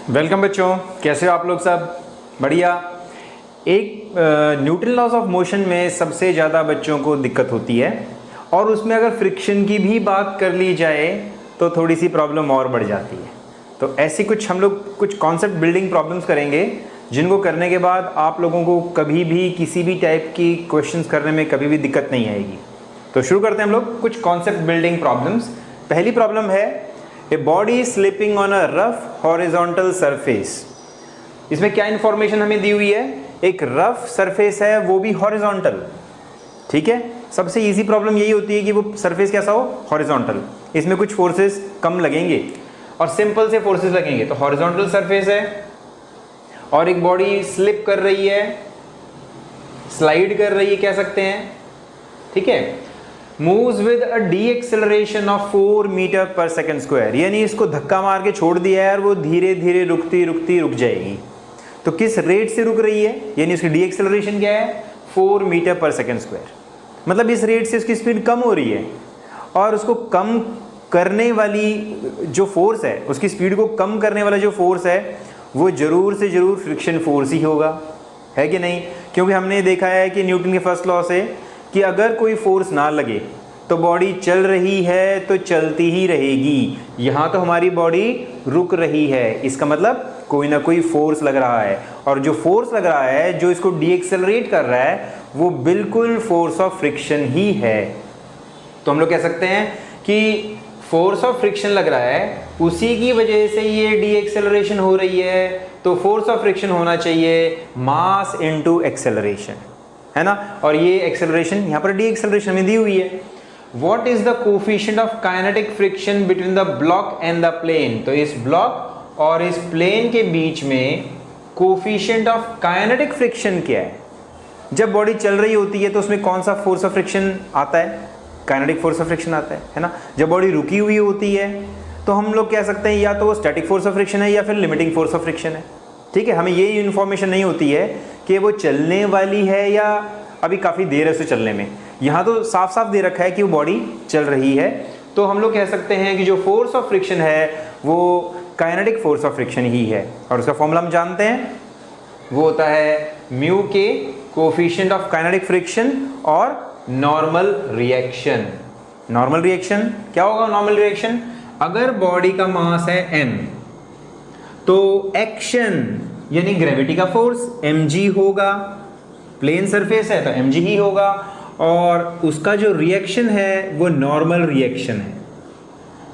Welcome बच्चों, कैसे हो आप लोग? सब बढ़िया। एक न्यूटन लॉज ऑफ मोशन में सबसे ज़्यादा बच्चों को दिक्कत होती है और उसमें अगर फ्रिक्शन की भी बात कर ली जाए तो थोड़ी सी प्रॉब्लम और बढ़ जाती है। तो ऐसी हम लोग कुछ कॉन्सेप्ट बिल्डिंग प्रॉब्लम्स करेंगे जिनको करने के बाद आप लोगों को कभी भी किसी भी टाइप की क्वेश्चंस करने में कभी भी दिक्कत नहीं आएगी। तो शुरू करते हैं हम लोग कुछ कॉन्सेप्ट बिल्डिंग प्रॉब्लम्स। पहली प्रॉब्लम है a body slipping on a rough horizontal surface. इसमें क्या इंफॉर्मेशन हमें दी हुई है? एक रफ सरफेस है, वो भी हॉरिजॉन्टल। ठीक है, सबसे इजी प्रॉब्लम यही होती है कि वो सरफेस कैसा हो, हॉरिजॉन्टल। इसमें कुछ फोर्सेस कम लगेंगे और सिंपल से फोर्सेस लगेंगे। तो हॉरिजॉन्टल सरफेस है और एक बॉडी स्लिप कर रही है, स्लाइड कर रही है कह सकते हैं। ठीक है, moves with a deceleration of 4 metre पर सेकंड स्क्वायर, यानी इसको धक्का मार के छोड़ दिया है और वो धीरे धीरे रुकती रुकती रुक जाएगी। तो किस रेट से रुक रही है, यानी उसकी डीएक्सेलरेशन क्या है? 4 मीटर पर सेकंड स्क्वायर। मतलब इस रेट से उसकी स्पीड कम हो रही है और उसको कम करने वाली जो फोर्स है, उसकी स्पीड को कम करने वाला जो फोर्स है वो जरूर से जरूर फ्रिक्शन फोर्स ही होगा, है कि नहीं? क्योंकि हमने देखा है कि न्यूटन के फर्स्ट लॉ से कि अगर कोई फोर्स ना लगे तो बॉडी चल रही है तो चलती ही रहेगी। यहाँ तो हमारी बॉडी रुक रही है, इसका मतलब कोई ना कोई फोर्स लग रहा है, और जो फोर्स लग रहा है जो इसको डीएक्सेलरेट कर रहा है वो बिल्कुल फोर्स ऑफ फ्रिक्शन ही है। तो हम लोग कह सकते हैं कि फोर्स ऑफ फ्रिक्शन लग रहा है, उसी की वजह से ये डीएक्सेलरेशन हो रही है। तो फोर्स ऑफ फ्रिक्शन होना चाहिए मास इनटू एक्सेलरेशन, है ना? और ये एक्सेलरेशन यहाँ पर डी एक्सेलरेशन में दी हुई है। What is the coefficient of kinetic friction between the block and the plane? तो इस ब्लॉक और इस प्लेन के बीच में कोफिशिएंट ऑफ काइनेटिक फ्रिक्शन क्या है? जब बॉडी चल रही होती है तो उसमें कौन सा फोर्स ऑफ फ्रिक्शन आता है? काइनेटिक फोर्स ऑफ फ्रिक्शन आता है ना? जब बॉडी रुकी हुई होती है तो हम लोग कह सकते हैं या तो वो स्टैटिक फोर्स ऑफ फ्रिक्शन है या फिर लिमिटिंग फोर्स ऑफ फ्रिक्शन है। ठीक है, हमें ये इन्फॉर्मेशन नहीं होती है कि वो चलने वाली है या अभी काफ़ी देर है उसे चलने में। यहाँ तो साफ साफ दे रखा है कि वो बॉडी चल रही है। तो हम लोग कह सकते हैं कि जो फोर्स ऑफ फ्रिक्शन है वो काइनेटिक फोर्स ऑफ फ्रिक्शन ही है, और उसका फॉर्मूला हम जानते हैं, वो होता है म्यू के कोफिशिएंट ऑफ काइनेटिक फ्रिक्शन और नॉर्मल रिएक्शन। नॉर्मल रिएक्शन क्या होगा? नॉर्मल रिएक्शन, अगर बॉडी का मास है m तो एक्शन यानी ग्रेविटी का फोर्स mg होगा, प्लेन सरफेस है तो mg ही होगा, और उसका जो रिएक्शन है वो नॉर्मल रिएक्शन है।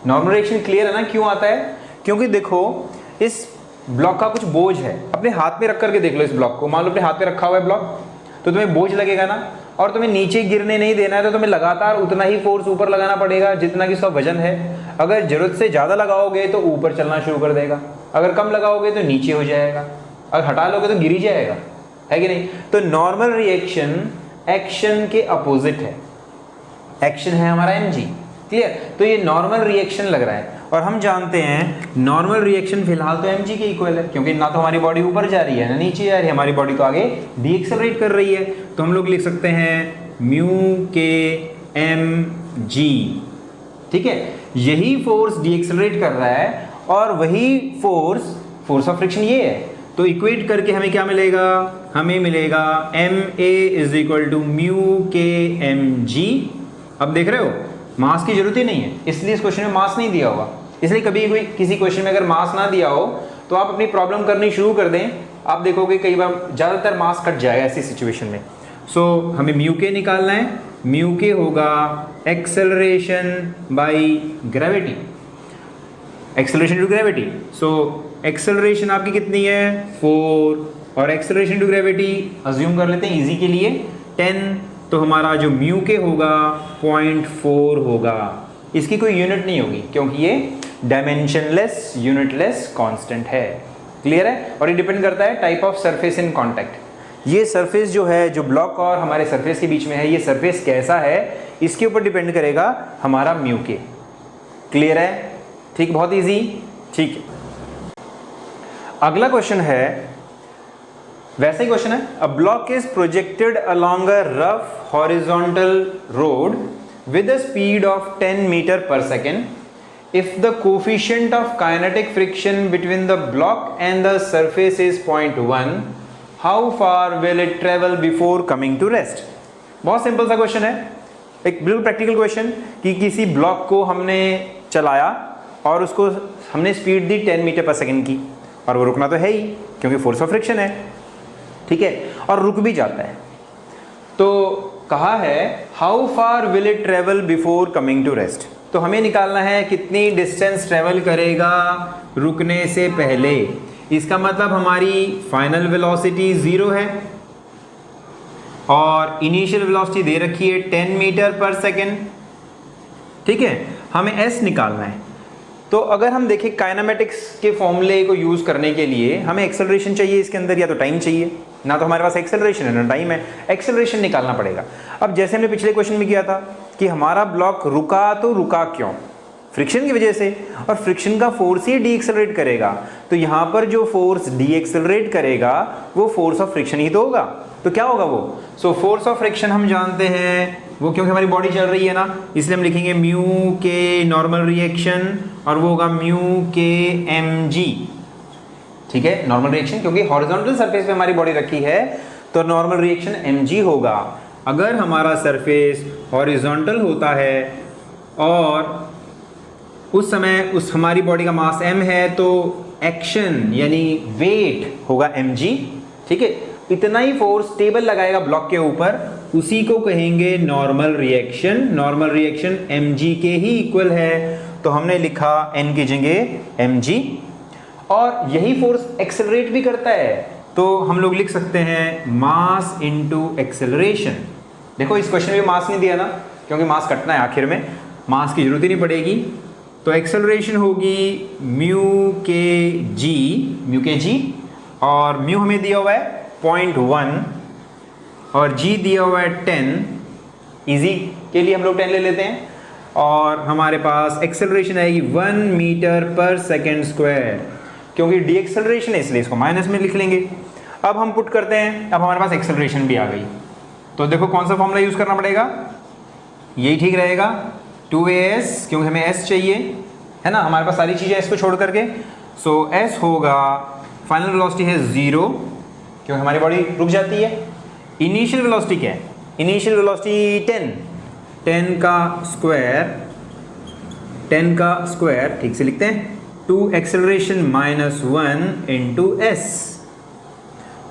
नॉर्मल रिएक्शन क्लियर है ना? क्यों आता है? क्योंकि देखो इस ब्लॉक का कुछ बोझ है, अपने हाथ में रख करके देख लो इस ब्लॉक को। मान लो अपने हाथ में रखा हुआ है ब्लॉक, तो तुम्हें बोझ लगेगा ना, और तुम्हें नीचे गिरने नहीं देना है तो तुम्हें लगातार उतना ही फोर्स ऊपर लगाना पड़ेगा जितना कि उसका वजन है। अगर जरूरत से ज़्यादा लगाओगे तो ऊपर चलना शुरू कर देगा, अगर कम लगाओगे तो नीचे हो जाएगा, अगर हटा लोगे तो गिर ही जाएगा, है कि नहीं? तो नॉर्मल रिएक्शन एक्शन के अपोजिट है। एक्शन है हमारा mg, क्लियर? तो ये नॉर्मल रिएक्शन लग रहा है, और हम जानते हैं नॉर्मल रिएक्शन फिलहाल तो mg के इक्वल है, क्योंकि ना तो हमारी बॉडी ऊपर जा रही है ना नीचे जा रही है, हमारी बॉडी तो आगे डीएक्सेलरेट कर रही है। तो हम लोग लिख सकते हैं म्यू के mg। ठीक है, यही फोर्स डीएक्सेलरेट कर रहा है और वही फोर्स ऑफ फ्रिक्शन ये है। तो इक्वेट करके हमें क्या मिलेगा? हमें मिलेगा ma is equal to mu k mg। अब देख रहे हो मास की जरूरत ही नहीं है, इसलिए इस क्वेश्चन में मास नहीं दिया होगा। इसलिए कभी कोई किसी क्वेश्चन में अगर मास ना दिया हो तो आप अपनी प्रॉब्लम करनी शुरू कर दें, आप देखोगे कई बार ज़्यादातर मास कट जाएगा ऐसी सिचुएशन में। सो हमें म्यू के निकालना है। म्यू के होगा acceleration by gravity, acceleration to gravity. So acceleration आपकी कितनी है? 4, और एक्सेलरेशन टू ग्रेविटी अज्यूम कर लेते हैं इजी के लिए 10। तो हमारा जो म्यू के होगा 0.4 होगा। इसकी कोई यूनिट नहीं होगी क्योंकि ये डायमेंशनलेस यूनिटलेस कांस्टेंट है। क्लियर है? और ये डिपेंड करता है type of surface in contact. ये सरफेस जो है, जो ब्लॉक और हमारे सरफेस के बीच में है, ये सरफेस कैसा है इसके ऊपर डिपेंड करेगा हमारा म्यू के। क्लियर है? ठीक, बहुत ईजी। ठीक है, अगला क्वेश्चन है, वैसे ही क्वेश्चन है। A block is projected along a rough horizontal road with a speed of 10 metre per second if the coefficient of kinetic friction between the block and the surface is 0.1, how far will it travel before coming to rest? बहुत simple सा question है, एक बिल्कुल practical question कि किसी block को हमने चलाया और उसको हमने स्पीड दी 10 मीटर पर सेकंड की, और वो रुकना तो है ही क्योंकि फोर्स ऑफ फ्रिक्शन है, ठीक है, और रुक भी जाता है। तो कहा है how far will it travel before coming to rest, तो हमें निकालना है कितनी डिस्टेंस ट्रेवल करेगा रुकने से पहले। इसका मतलब हमारी फाइनल वेलोसिटी 0 है और इनिशियल वेलोसिटी दे रखी है 10 मीटर पर सेकेंड, ठीक है, हमें s निकालना है। तो अगर हम देखें काइनेमेटिक्स के फॉर्मूले को यूज करने के लिए हमें एक्सेलरेशन चाहिए इसके अंदर, या तो टाइम चाहिए, ना तो हमारे पास एक्सेलरेशन है ना टाइम है, एक्सेलरेशन निकालना पड़ेगा। अब जैसे हमने पिछले क्वेश्चन में किया था कि हमारा ब्लॉक रुका, तो रुका क्यों? फ्रिक्शन की वजह से, और फ्रिक्शन का फोर्स ही डी एक्सेलरेट करेगा, तो यहाँ पर जो फोर्स डी एक्सेलरेट करेगा वो फोर्स ऑफ फ्रिक्शन ही तो होगा। तो क्या होगा वो? सो फोर्स ऑफ फ्रिक्शन हम जानते हैं वो, क्योंकि हमारी बॉडी चल रही है ना, इसलिए हम लिखेंगे म्यू के नॉर्मल रिएक्शन, और वो होगा म्यू के एम जी, ठीक है, नॉर्मल रिएक्शन, क्योंकि हॉरिजॉन्टल सरफेस पे हमारी बॉडी रखी है तो नॉर्मल रिएक्शन एम जी होगा। अगर हमारा सरफेस हॉरिजॉन्टल होता है और उस समय उस हमारी बॉडी का मास m है तो एक्शन यानी वेट होगा mg, ठीक है, इतना ही फोर्स टेबल लगाएगा ब्लॉक के ऊपर, उसी को कहेंगे normal reaction. Normal reaction mg के ही इक्वल है, तो हमने लिखा n की जगह mg, और यही फोर्स एक्सेलरेट भी करता है, तो हम लोग लिख सकते हैं मास इनटू एक्सेलरेशन। देखो इस क्वेश्चन में मास नहीं दिया ना, क्योंकि मास कटना है आखिर में, मास की जरूरत ही नहीं पड़ेगी, तो एक्सेलरेशन होगी म्यू के जी, और म्यू हमें दिया हुआ है 0.1 और जी दिया हुआ है 10, इजी के लिए हम लोग 10 ले लेते हैं, और हमारे पास एक्सेलरेशन आएगी 1 मीटर पर सेकेंड स्क्वायर, क्योंकि डी एक्सेलरेशन है इसलिए इसको माइनस में लिख लेंगे। अब हम पुट करते हैं, अब हमारे पास एक्सेलरेशन भी आ गई, तो देखो कौन सा फॉर्मूला यूज करना पड़ेगा, यही ठीक रहेगा 2as, क्योंकि हमें s चाहिए है ना, हमारे पास सारी चीज़ें s को छोड़ करके, सो s होगा, फाइनल वेलोसिटी है 0 क्योंकि हमारी बॉडी रुक जाती है। इनिशियल वेलोसिटी क्या है? इनिशियल वेलोसिटी 10 का स्क्वायर, ठीक से लिखते हैं, 2 एक्सेलरेशन -1 इंटू s,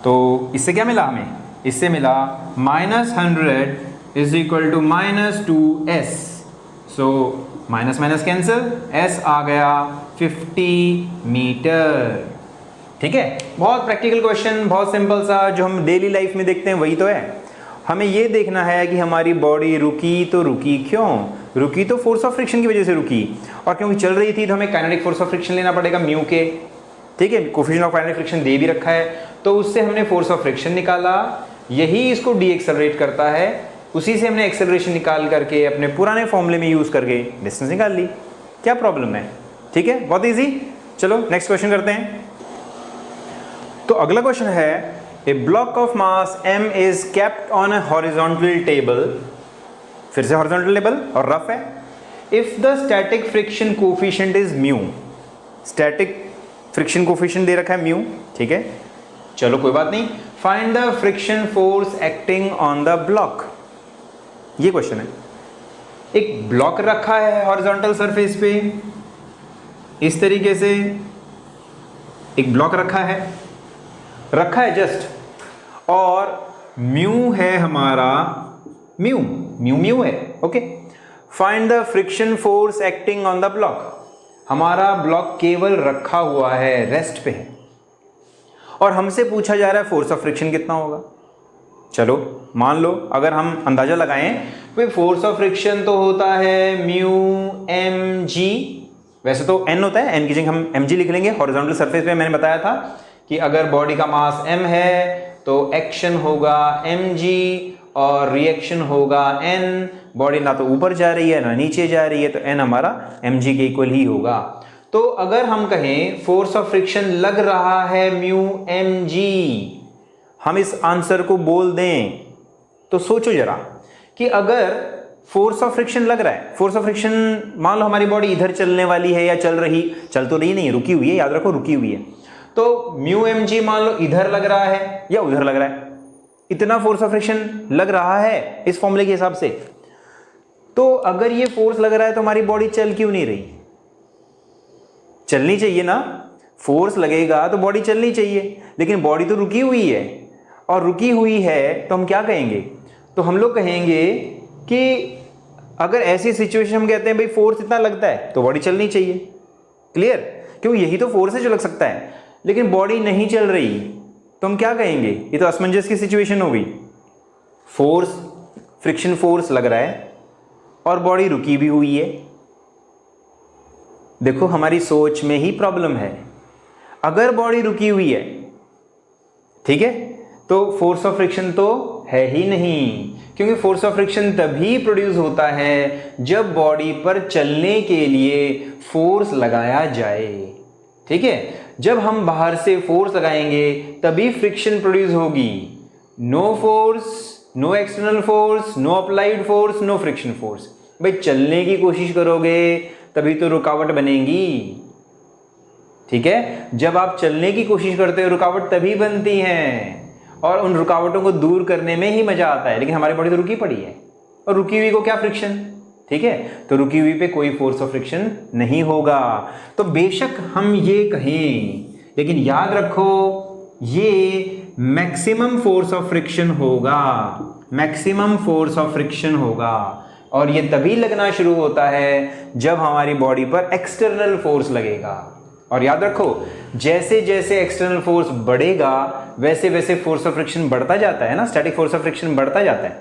तो इससे क्या मिला हमें? इससे मिला -100 is equal to -2s, so minus minus cancel, s आ गया 50 मीटर, ठीक है। बहुत प्रैक्टिकल क्वेश्चन, बहुत सिंपल सा, जो हम डेली लाइफ में देखते हैं वही तो है। हमें ये देखना है कि हमारी बॉडी रुकी तो रुकी क्यों? रुकी तो फोर्स ऑफ फ्रिक्शन की वजह से रुकी, और क्योंकि चल रही थी तो हमें काइनेटिक फोर्स ऑफ फ्रिक्शन लेना पड़ेगा म्यू के, ठीक है, कोफिशिएंट ऑफ काइनेटिक फ्रिक्शन दे भी रखा है, तो उससे हमने फोर्स ऑफ फ्रिक्शन निकाला, यही इसको डी एक्सेलरेट करता है, उसी से हमने एक्सेलरेशन निकाल करके अपने पुराने फॉर्मूले में यूज करके डिस्टेंस निकाल ली। क्या प्रॉब्लम है? ठीक है, बहुत इजी। चलो नेक्स्ट क्वेश्चन करते हैं। तो अगला क्वेश्चन है, a block of mass m is kept on a horizontal table, फिर से हॉरिजॉन्टल टेबल और रफ है, if the static friction coefficient is mu, static friction coefficient दे रखा है म्यू, ठीक है, चलो कोई बात नहीं, find the friction force acting on the block, ये क्वेश्चन है। एक ब्लॉक रखा है हॉरिजॉन्टल सरफेस पे, इस तरीके से एक ब्लॉक रखा है जस्ट, और म्यू है हमारा, म्यू है, okay. Find the friction force acting on the block, हमारा ब्लॉक केवल रखा हुआ है, रेस्ट पे है, और हमसे पूछा जा रहा है फोर्स ऑफ फ्रिक्शन कितना होगा। चलो मान लो अगर हम अंदाजा लगाएं, तो फोर्स ऑफ फ्रिक्शन तो होता है म्यू एम जी, वैसे तो n होता है, n की जगह हम mg लिख लेंगे। हॉरिजॉन्टल सरफेस पे मैंने बताया था कि अगर बॉडी का मास m है तो एक्शन होगा mg और रिएक्शन होगा n, बॉडी ना तो ऊपर जा रही है ना नीचे जा रही है, तो n हमारा mg के इक्वल ही होगा। तो अगर हम कहें फोर्स ऑफ फ्रिक्शन लग रहा है म्यू mg, हम इस आंसर को बोल दें, तो सोचो जरा कि अगर फोर्स ऑफ फ्रिक्शन लग रहा है। फोर्स ऑफ फ्रिक्शन, मान लो हमारी बॉडी इधर चलने वाली है या चल तो रही नहीं, रुकी हुई है, याद रखो रुकी हुई है। तो म्यू एम जी मान लो इधर लग रहा है या उधर लग रहा है, इतना फोर्स ऑफ फ्रिक्शन लग रहा है इस फॉर्मूले के हिसाब से। तो अगर ये फोर्स लग रहा है तो हमारी बॉडी चल क्यों नहीं रही? चलनी चाहिए ना, फोर्स लगेगा तो बॉडी चलनी चाहिए, लेकिन बॉडी तो रुकी हुई है। और रुकी हुई है तो हम क्या कहेंगे? तो हम लोग कहेंगे कि अगर ऐसी सिचुएशन हम कहते हैं भाई फोर्स इतना लगता है तो बॉडी चलनी चाहिए। क्लियर? क्योंकि यही तो फोर्स है जो लग सकता है, लेकिन बॉडी नहीं चल रही तो हम क्या कहेंगे? ये तो असमंजस की सिचुएशन हो गई। फोर्स, फ्रिक्शन फोर्स लग रहा है और बॉडी रुकी भी हुई है। देखो हमारी सोच में ही प्रॉब्लम है। अगर बॉडी रुकी हुई है, ठीक है, तो फोर्स ऑफ फ्रिक्शन तो है ही नहीं, क्योंकि फोर्स ऑफ फ्रिक्शन तभी प्रोड्यूस होता है जब बॉडी पर चलने के लिए फोर्स लगाया जाए। ठीक है, जब हम बाहर से फोर्स लगाएंगे तभी फ्रिक्शन प्रोड्यूस होगी। No force, no external force, no applied force, no friction force. भाई चलने की कोशिश करोगे तभी तो रुकावट बनेगी। ठीक है, जब आप चलने की कोशिश करते हो रुकावट तभी बनती है, और उन रुकावटों को दूर करने में ही मजा आता है। लेकिन हमारी बॉडी तो रुकी पड़ी है, और रुकी हुई को क्या फ्रिक्शन? ठीक है, तो रुकी हुई पे कोई फोर्स ऑफ फ्रिक्शन नहीं होगा। तो बेशक हम ये कहें, लेकिन याद रखो ये मैक्सिमम फोर्स ऑफ फ्रिक्शन होगा, मैक्सिमम फोर्स ऑफ फ्रिक्शन होगा। और ये तभी लगना शुरू होता है जब हमारी बॉडी पर एक्सटर्नल फोर्स लगेगा। और याद रखो जैसे जैसे एक्सटर्नल फोर्स बढ़ेगा वैसे वैसे फोर्स ऑफ फ्रिक्शन बढ़ता जाता है ना, स्टैटिक फोर्स ऑफ फ्रिक्शन बढ़ता जाता है।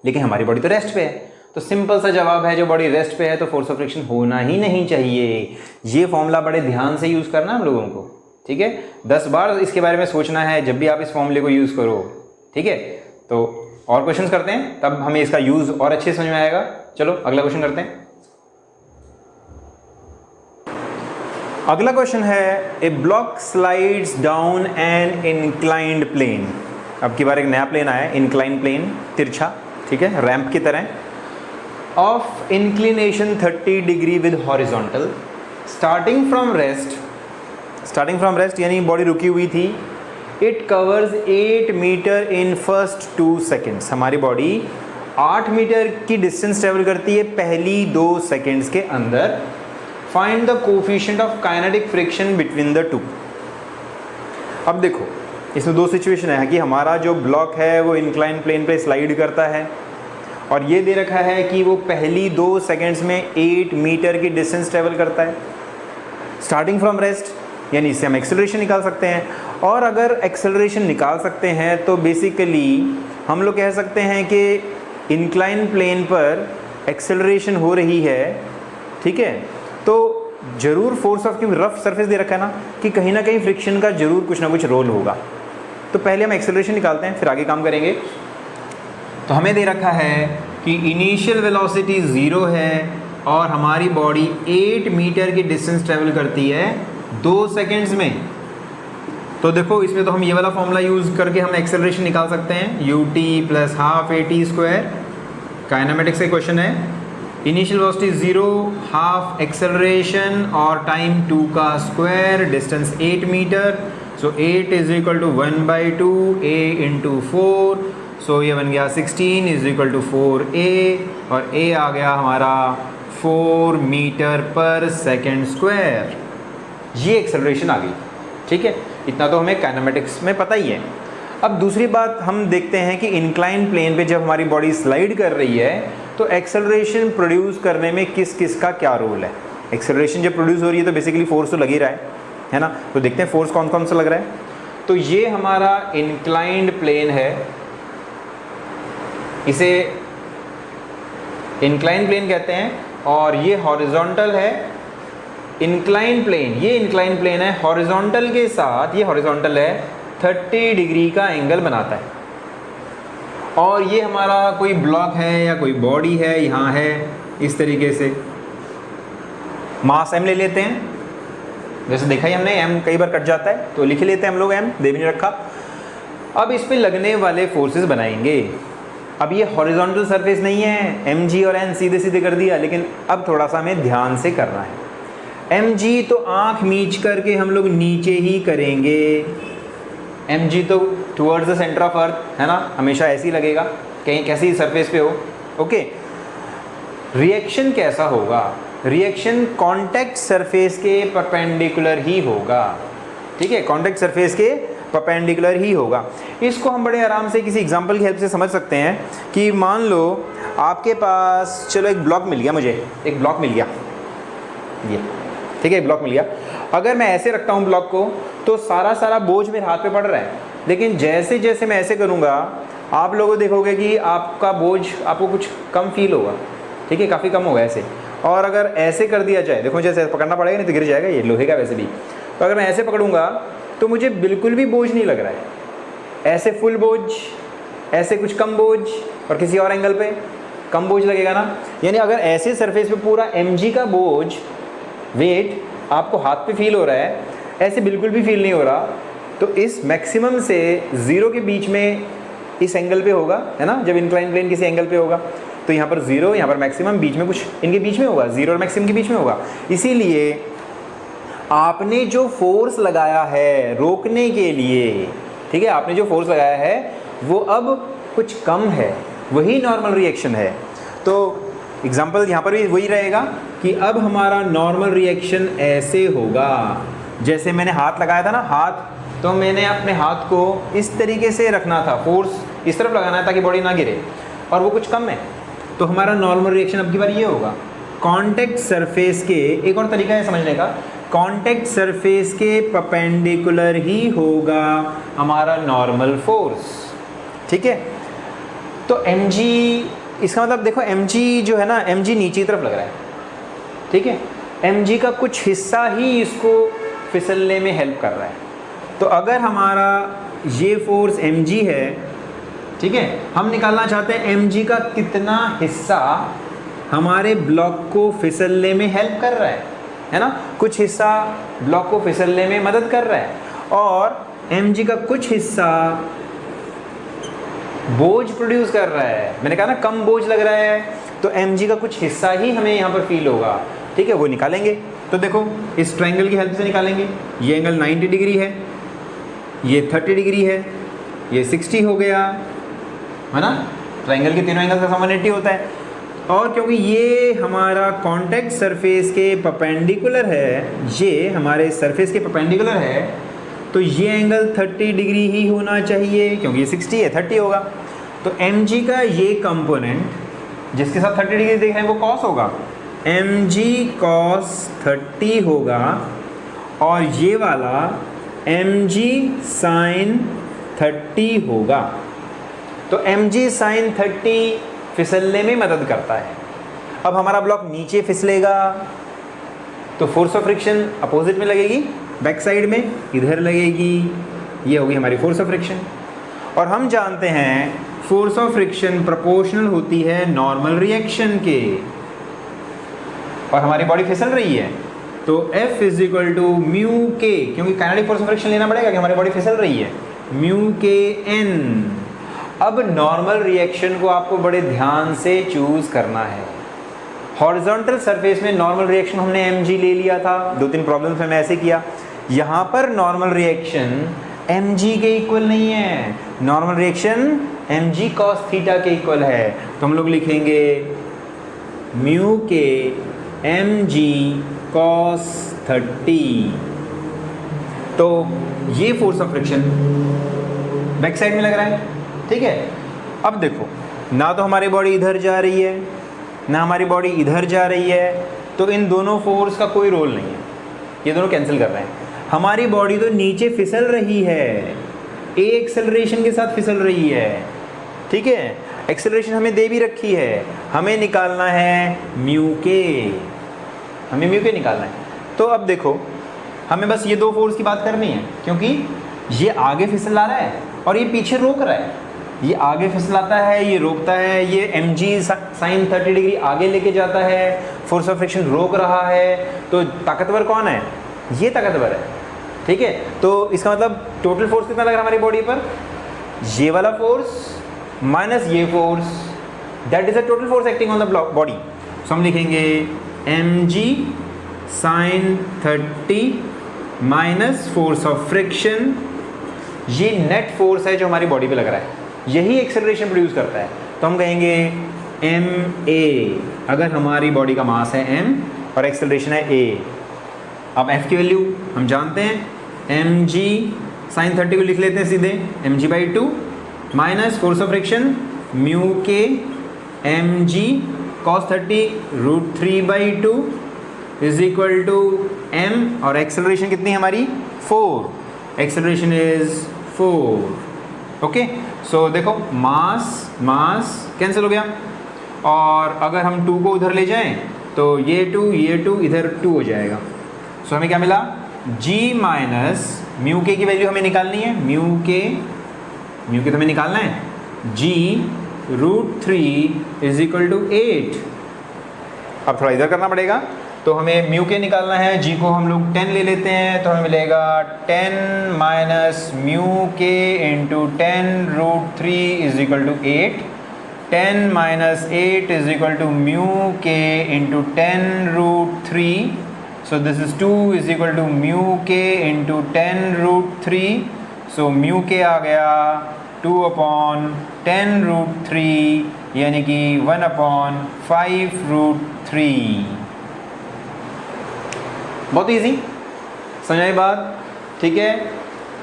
लेकिन हमारी बॉडी तो रेस्ट पे है, तो सिंपल सा जवाब है जो बॉडी रेस्ट पे है तो फोर्स ऑफ फ्रिक्शन होना ही नहीं चाहिए। ये फॉर्मूला बड़े ध्यान से यूज करना हम लोगों को। ठीक है, 10 बार इसके बारे में सोचना है जब भी आप इस फॉर्मूले को यूज करो। ठीक है, तो और क्वेश्चंस करते हैं, तब हमें इसका यूज और अच्छे समझ में आएगा। चलो अगला क्वेश्चन करते हैं। अगला क्वेश्चन है, a block slides down an inclined plane. अब की बार एक नया प्लेन आया है, इंक्लाइंड प्लेन, तिरछा, ठीक है, रैंप की तरह, of inclination 30 degree with horizontal, starting from rest यानी बॉडी रुकी हुई थी। It covers 8 metre in first 2 seconds. हमारी बॉडी 8 मीटर की डिस्टेंस ट्रेवल करती है पहली 2 सेकेंड्स के अंदर। Find the coefficient of kinetic friction between the two. अब देखो इसमें 2 सिचुएशन है कि हमारा जो ब्लॉक है वो इंक्लाइन प्लेन पे स्लाइड करता है, और ये दे रखा है कि वो पहली 2 सेकेंड्स में 8 मीटर की डिस्टेंस ट्रेवल करता है स्टार्टिंग फ्रॉम रेस्ट, यानी इससे हम एक्सेलरेशन निकाल सकते हैं। और अगर एक्सेलरेशन निकाल सकते हैं तो बेसिकली हम लोग कह सकते हैं कि इंक्लाइन प्लेन पर एक्सेलरेशन हो रही है। ठीक है, तो जरूर फोर्स ऑफ, क्योंकि रफ सरफेस दे रखा है ना, कि कहीं ना कहीं फ्रिक्शन का जरूर कुछ ना कुछ रोल होगा। तो पहले हम एक्सेलरेशन निकालते हैं फिर आगे काम करेंगे। तो हमें दे रखा है कि इनिशियल वेलोसिटी 0 है और हमारी बॉडी 8 मीटर की डिस्टेंस ट्रेवल करती है 2 सेकेंड्स में। तो देखो इसमें तो हम ये वाला फॉर्मूला यूज़ करके हम एक्सेलरेशन निकाल सकते हैं, ut + ½ at²। काइनेमेटिक्स का क्वेश्चन है, इनिशियल वेलोसिटी 0, हाफ एक्सेलरेशन और टाइम 2 का square, distance 8 metre. So 8 = 1/2 a × 4। So ये बन गया 16 = 4a, और a आ गया हमारा 4 मीटर पर सेकेंड स्क्वायर। ये एक्सेलरेशन आ गई। ठीक है, इतना तो हमें काइनेमेटिक्स में पता ही है। अब दूसरी बात हम देखते हैं कि इंक्लाइन प्लेन पे जब हमारी बॉडी स्लाइड कर रही है तो एक्सेलरेशन प्रोड्यूस करने में किस किस का क्या रोल है। एक्सेलरेशन जब प्रोड्यूस हो रही है तो बेसिकली फोर्स तो लग ही रहा है ना। तो देखते हैं फोर्स कौन कौन सा लग रहा है। तो ये हमारा इंक्लाइंड प्लेन है, इसे इंक्लाइन प्लेन कहते हैं, और ये हॉरिजॉन्टल है। इंक्लाइन प्लेन, ये इंक्लाइन प्लेन है, हॉरिजॉन्टल के साथ, ये हॉरिजॉन्टल है, 30 डिग्री का एंगल बनाता है। और ये हमारा कोई ब्लॉक है या कोई बॉडी है, यहाँ है इस तरीके से। मास m ले लेते हैं, जैसे देखा ही हमने, m कई बार कट जाता है तो लिख लेते हैं हम लोग, m दे भी नहीं रखा। अब इस पे लगने वाले फोर्सेस बनाएंगे। अब ये हॉरिजॉन्टल सरफेस नहीं है, mg और n सीधे सीधे कर दिया, लेकिन अब थोड़ा सा हमें ध्यान से करना है। mg तो आंख मीच करके हम लोग नीचे ही करेंगे, mg तो towards the centre of earth है ना, हमेशा ऐसे ही लगेगा कहीं कैसी ही सरफेस पे हो। ओके, रिएक्शन कैसा होगा? रिएक्शन कॉन्टैक्ट सरफेस के परपेंडिकुलर ही होगा, ठीक है, कॉन्टैक्ट सरफेस के परपेंडिकुलर ही होगा। इसको हम बड़े आराम से किसी एग्जांपल की हेल्प से समझ सकते हैं कि मान लो आपके पास, चलो एक ब्लॉक मिल गया, मुझे एक ब्लॉक मिल गया ये, ठीक है, एक ब्लॉक मिल गया। अगर मैं ऐसे रखता हूँ ब्लॉक को तो सारा बोझ मेरे हाथ पे पड़ रहा है, लेकिन जैसे जैसे मैं ऐसे करूँगा आप लोगों देखोगे कि आपका बोझ आपको कुछ कम फील होगा, ठीक है, काफ़ी कम होगा ऐसे। और अगर ऐसे कर दिया जाए, देखो जैसे पकड़ना पड़ेगा नहीं तो गिर जाएगा, ये लोहे का वैसे भी, तो अगर मैं ऐसे पकड़ूंगा तो मुझे बिल्कुल भी बोझ नहीं लग रहा है, ऐसे फुल बोझ, ऐसे कुछ कम बोझ, और किसी और एंगल पे कम बोझ लगेगा ना। यानी अगर ऐसे सरफेस पे पूरा mg का बोझ वेट आपको हाथ पे फील हो रहा है, ऐसे बिल्कुल भी फील नहीं हो रहा, तो इस मैक्सिमम से 0 के बीच में इस एंगल पे होगा, है ना, जब इंक्लाइन प्लेन किसी एंगल पे होगा तो यहाँ पर 0, यहाँ पर मैक्सिमम, बीच में कुछ इनके बीच में होगा, 0 और मैक्सिमम के बीच में होगा। इसीलिए आपने जो फोर्स लगाया है रोकने के लिए, ठीक है, आपने जो फोर्स लगाया है वो अब कुछ कम है, वही नॉर्मल रिएक्शन है। तो एग्जांपल यहाँ पर भी वही रहेगा कि अब हमारा नॉर्मल रिएक्शन ऐसे होगा, जैसे मैंने हाथ लगाया था ना, हाथ, तो मैंने अपने हाथ को इस तरीके से रखना था, फोर्स इस तरफ लगाना है ताकि बॉडी ना गिरे, और वो कुछ कम है, तो हमारा नॉर्मल रिएक्शन अब की बार ये होगा। कॉन्टैक्ट सरफेस के, एक और तरीका है समझने का, कॉन्टैक्ट सरफेस के परपेंडिकुलर ही होगा हमारा नॉर्मल फोर्स, ठीक है। तो mg, इसका मतलब देखो mg जो है ना, mg नीचे की तरफ लग रहा है, ठीक है, mg का कुछ हिस्सा ही इसको फिसलने में हेल्प कर रहा है। तो अगर हमारा ये फोर्स mg है, ठीक है, हम निकालना चाहते हैं mg का कितना हिस्सा हमारे ब्लॉक को फिसलने में हेल्प कर रहा है ना, कुछ हिस्सा ब्लॉक को फिसलने में मदद कर रहा है, और mg का कुछ हिस्सा बोझ प्रोड्यूस कर रहा है। मैंने कहा ना कम बोझ लग रहा है, तो mg का कुछ हिस्सा ही हमें यहाँ पर फील होगा, ठीक है, वो निकालेंगे। तो देखो इस ट्रायंगल की हेल्प से निकालेंगे, ये एंगल 90 डिग्री है, ये 30 डिग्री है, ये 60 हो गया, है ना, ट्रायंगल के तीनों एंगल का सम 180 होता है। और क्योंकि ये हमारा कॉन्टैक्ट सरफेस के परपेंडिकुलर है, ये हमारे सरफेस के परपेंडिकुलर है, तो ये एंगल 30 डिग्री ही होना चाहिए, क्योंकि ये 60 है, 30 होगा। तो mg का ये कंपोनेंट जिसके साथ 30 डिग्री देख रहे हैं वो कॉस होगा, mg cos 30 होगा, और ये वाला mg sin 30 होगा। तो mg sin 30 फिसलने में मदद करता है। अब हमारा ब्लॉक नीचे फिसलेगा तो फोर्स ऑफ फ्रिक्शन अपोजिट में लगेगी, बैक साइड में इधर लगेगी, ये होगी हमारी फोर्स ऑफ फ्रिक्शन। और हम जानते हैं फोर्स ऑफ फ्रिक्शन प्रोपोर्शनल होती है नॉर्मल रिएक्शन के, और हमारी बॉडी फिसल रही है तो F is equal to mu k, क्योंकि काइनेटिक फोर्स ऑफ फ्रिक्शन लेना पड़ेगा कि हमारी बॉडी फिसल रही है, म्यू के n। अब नॉर्मल रिएक्शन को आपको बड़े ध्यान से चूज करना है। हॉरिजॉन्टल सरफेस में नॉर्मल रिएक्शन हमने mg ले लिया था, 2-3 प्रॉब्लम्स में मैं ऐसे किया। यहाँ पर नॉर्मल रिएक्शन mg के इक्वल नहीं है, normal reaction mg cos theta के इक्वल है, तो हम लोग लिखेंगे म्यू के mg cos 30। तो ये force of friction back side में लग रहा है, ठीक है। अब देखो ना तो हमारी बॉडी इधर जा रही है ना हमारी बॉडी इधर जा रही है, तो इन दोनों फोर्स का कोई रोल नहीं है, ये दोनों कैंसिल कर रहे हैं। हमारी बॉडी तो नीचे फिसल रही है, ए एक्सेलरेशन के साथ फिसल रही है, ठीक है, एक्सेलरेशन हमें दे भी रखी है, हमें निकालना है म्यू के, हमें म्यू के निकालना है। तो अब देखो हमें बस ये दो फोर्स की बात करनी है, क्योंकि ये आगे फिसला रहा है और ये पीछे रोक रहा है, ये आगे फिसलाता है ये रोकता है, ये mg sin 30 डिग्री आगे लेके जाता है, फोर्स ऑफ फ्रिक्शन रोक रहा है, तो ताकतवर कौन है, ये ताकतवर है, ठीक है। तो इसका मतलब टोटल फोर्स कितना लग रहा है हमारी बॉडी पर, ये वाला फोर्स माइनस ये force, that is the total force acting on the body. So हम लिखेंगे mg sin 30 minus force of friction, ये नेट फोर्स है जो हमारी बॉडी पे लग रहा है, यही एक्सेलरेशन प्रोड्यूस करता है। तो हम कहेंगे ma, अगर हमारी बॉडी का मास है m और एक्सेलरेशन है a। अब f की वैल्यू हम जानते हैं, mg sin 30 को लिख लेते हैं सीधे mg/2 minus force of friction mu k mg cos 30 √3/2 is equal to m, और एक्सेलरेशन कितनी है हमारी 4, एक्सेलरेशन इज 4। ओके, सो देखो मास कैंसिल हो गया, और अगर हम 2 को उधर ले जाएं तो ये 2 इधर 2 हो जाएगा। सो हमें क्या मिला, g माइनस म्यू के की वैल्यू हमें निकालनी है, म्यू के तो हमें निकालना है, g √3 इज इक्वल टू 8। अब थोड़ा इधर करना पड़ेगा, तो हमें म्यू के निकालना है, g को हम लोग 10 ले लेते हैं, तो हमें मिलेगा 10 minus mu k into 10 √3 is equal to 8, 10 minus 8 is equal to mu k into 10 √3, so this is 2 is equal to mu k into 10 √3, so mu k आ गया 2 upon 10 √3 यानी कि 1 upon 5 √3। बहुत इजी, समझाई बात, ठीक है।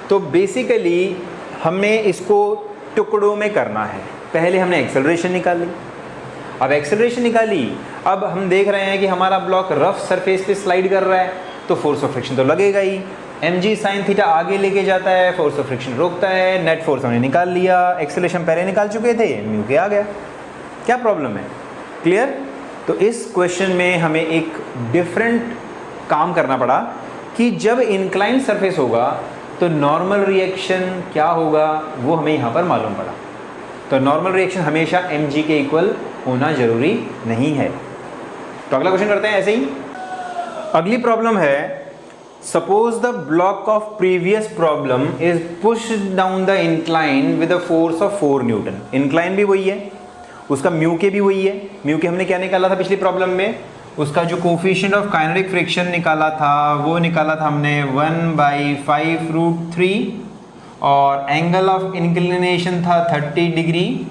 तो बेसिकली हमें इसको टुकड़ों में करना है। पहले हमने एक्सेलरेशन निकाली, अब एक्सेलरेशन निकाली, अब हम देख रहे हैं कि हमारा ब्लॉक रफ सरफेस पे स्लाइड कर रहा है, तो फोर्स ऑफ फ्रिक्शन तो लगेगा ही। mg sin थीटा आगे लेके जाता है, फोर्स ऑफ फ्रिक्शन रोकता है, नेट फोर्स हमने निकाल लिया, एक्सेलरेशन पहले निकाल चुके थे, म्यू के आ गया। क्या प्रॉब्लम है, क्लियर? तो इस क्वेश्चन में हमें एक डिफरेंट काम करना पड़ा कि जब इंक्लाइंड सरफेस होगा तो नॉर्मल रिएक्शन क्या होगा वो हमें यहाँ पर मालूम पड़ा। तो नॉर्मल रिएक्शन हमेशा mg के इक्वल होना जरूरी नहीं है। तो अगला क्वेश्चन करते हैं ऐसे ही। अगली प्रॉब्लम है, suppose the block of previous problem is pushed down the incline with a force of 4 Newton. Incline भी वही है, उसका म्यू के भी वही है। म्यू के हमने क्या निकाला था पिछली प्रॉब्लम में, उसका जो कोफिशिएंट ऑफ काइनेटिक फ्रिक्शन निकाला था वो निकाला था हमने 1/5 √3, और एंगल ऑफ इंक्लिनेशन था 30 डिग्री।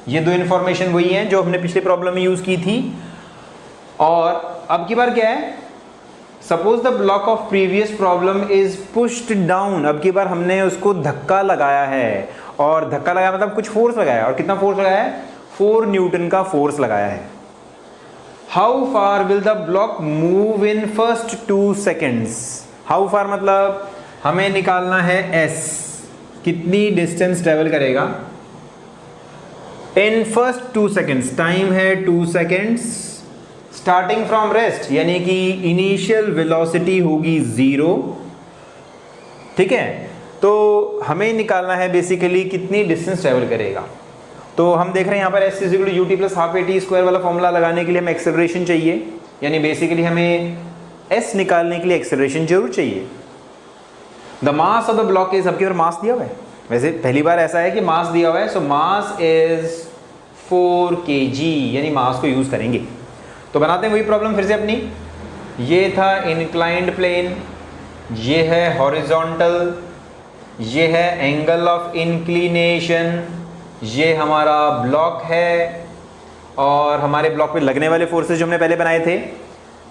ये दो इन्फॉर्मेशन वही हैं जो हमने पिछले प्रॉब्लम में यूज़ की थी। और अब की बार क्या है, suppose the block of previous problem is pushed down. अब की बार हमने उसको धक्का लगाया है, और धक्का लगाया मतलब कुछ फोर्स लगाया, और कितना फोर्स लगाया है, 4 न्यूटन का फोर्स लगाया है। How far will the block move in first 2 seconds. How far मतलब हमें निकालना है s, कितनी डिस्टेंस ट्रेवल करेगा इन फर्स्ट 2 सेकेंड्स। टाइम है 2 सेकेंड्स स्टार्टिंग फ्रॉम रेस्ट, यानी कि इनिशियल वेलोसिटी होगी 0, ठीक है। तो हमें निकालना है बेसिकली कितनी डिस्टेंस ट्रेवल करेगा। तो हम देख रहे हैं यहाँ पर s = ut + ½ at² वाला फॉर्मूला लगाने के लिए हमें एक्सेलरेशन चाहिए, यानी बेसिकली हमें s निकालने के लिए एक्सेलरेशन जरूर चाहिए। The mass of the block is, अब की बार मास दिया हुआ है, वैसे पहली बार ऐसा है कि मास दिया हुआ है, सो मास इज 4 kg, यानी मास को यूज करेंगे। तो बनाते हैं वही प्रॉब्लम फिर से अपनी। ये था इंक्लाइंड प्लेन, ये है हॉरिजॉन्टल, ये है एंगल ऑफ इंक्लिनेशन, ये हमारा ब्लॉक है, और हमारे ब्लॉक पे लगने वाले फोर्सेस जो हमने पहले बनाए थे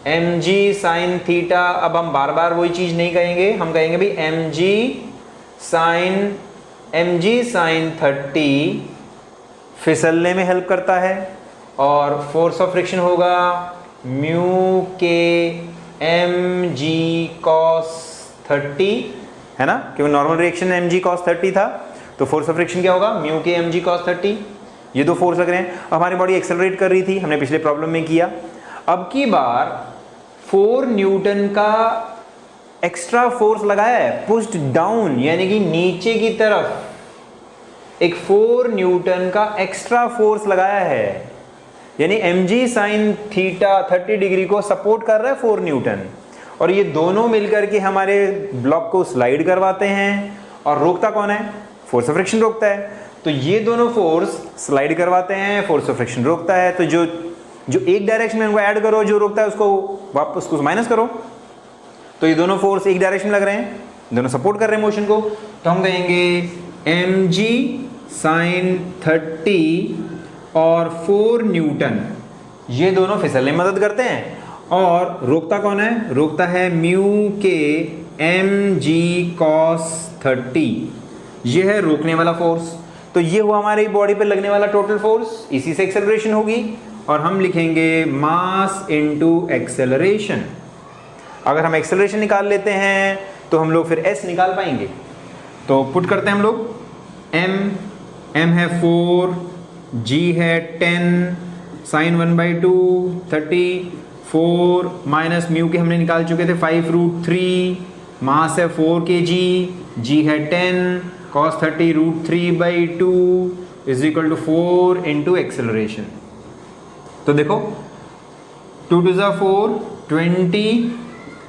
mg sin थीटा। अब हम बार बार वही चीज़ नहीं कहेंगे, हम कहेंगे भाई mg sin 30 फिसलने में हेल्प करता है, और फोर्स ऑफ फ्रिक्शन होगा म्यू के mg cos 30, है ना, क्योंकि नॉर्मल रिएक्शन mg cos 30 था, तो फोर्स ऑफ फ्रिक्शन क्या होगा, म्यू के mg cos 30। ये दो फोर्स लग रहे हैं। अब हमारी बॉडी एक्सेलरेट कर रही थी, हमने पिछले प्रॉब्लम में किया। अब की बार 4 न्यूटन का एक्स्ट्रा फोर्स लगाया है, पुश्ड डाउन, यानी कि नीचे की तरफ एक 4 न्यूटन का एक्स्ट्रा फोर्स लगाया है, यानी mg sin थीटा 30 डिग्री को सपोर्ट कर रहा है 4 न्यूटन, और ये दोनों मिलकर के हमारे ब्लॉक को स्लाइड करवाते हैं, और रोकता कौन है, फोर्स ऑफ फ्रिक्शन रोकता है। तो ये दोनों फोर्स स्लाइड करवाते हैं, फोर्स ऑफ फ्रिक्शन रोकता है। तो जो एक डायरेक्शन में उनको ऐड करो, जो रोकता है उसको वापस उसको माइनस करो। तो ये दोनों फोर्स एक डायरेक्शन में लग रहे हैं, दोनों सपोर्ट कर रहे हैं मोशन को। तो हम कहेंगे mg sin 30 और 4 न्यूटन, ये दोनों फिसलने में मदद करते हैं। और रोकता कौन है? रोकता है म्यू के mg cos 30, ये है रोकने वाला फोर्स। तो ये हुआ हमारी बॉडी पे लगने वाला टोटल फोर्स, इसी से एक्सेलरेशन होगी। और हम लिखेंगे मास इनटू एक्सेलरेशन। अगर हम एक्सेलरेशन निकाल लेते हैं तो हम लोग फिर s निकाल पाएंगे। तो पुट करते हैं हम लोग, m है 4, g है 10 sin 1/2 30, 4 माइनस म्यू के हमने निकाल चुके थे 5√3, मास है 4 kg, g है 10 cos 30 √3/2 is equal to 4 into acceleration. तो देखो 2 2 4 20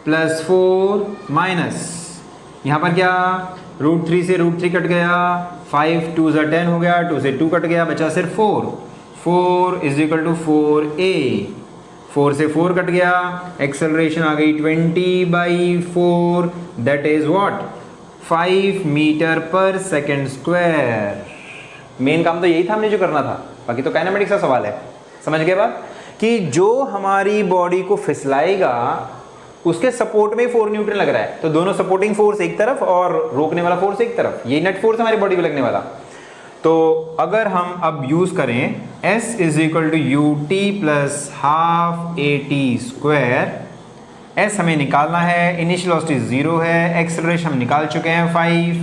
प्लस 4 माइनस यहाँ पर क्या √3 से √3 कट गया, 5 2 10 हो गया, 2 से 2 कट गया, बचा सिर्फ 4 इज इक्वल टू 4a, 4 से 4 कट गया, एक्सेलरेशन आ गई 20/4 that is what 5 metre per second square. Main काम तो यही था हमने जो करना था, बाकी तो काइनेमेटिक्स का सवाल है। समझ गए बात कि जो हमारी बॉडी को फिसलाएगा उसके सपोर्ट में 4 न्यूटन लग रहा है। तो दोनों सपोर्टिंग फोर्स एक तरफ और रोकने वाला फोर्स एक तरफ, ये नेट फोर्स हमारी बॉडी पे लगने वाला। तो अगर हम अब यूज करें S is equal to ut plus half AT², S हमें निकालना है, इनिशियल वेलोसिटी 0 है, एक्सेलरेशन हम निकाल चुके हैं 5,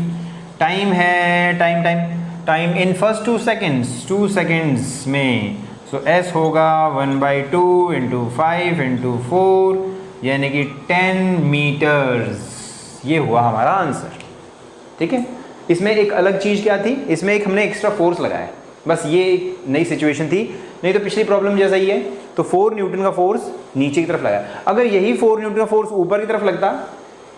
टाइम है टाइम इन फर्स्ट 2 सेकेंड्स में। सो S होगा 1/2 इंटू 5 इंटू 4 यानी कि 10 मीटर्स। ये हुआ हमारा आंसर। ठीक है, इसमें एक अलग चीज़ क्या थी, इसमें एक हमने एक्स्ट्रा फोर्स लगाया, बस ये एक नई सिचुएशन थी। नहीं तो पिछली प्रॉब्लम जैसा ही है, तो 4 न्यूटन का फोर्स नीचे की तरफ लगा। अगर यही 4 न्यूटन का फोर्स ऊपर की तरफ लगता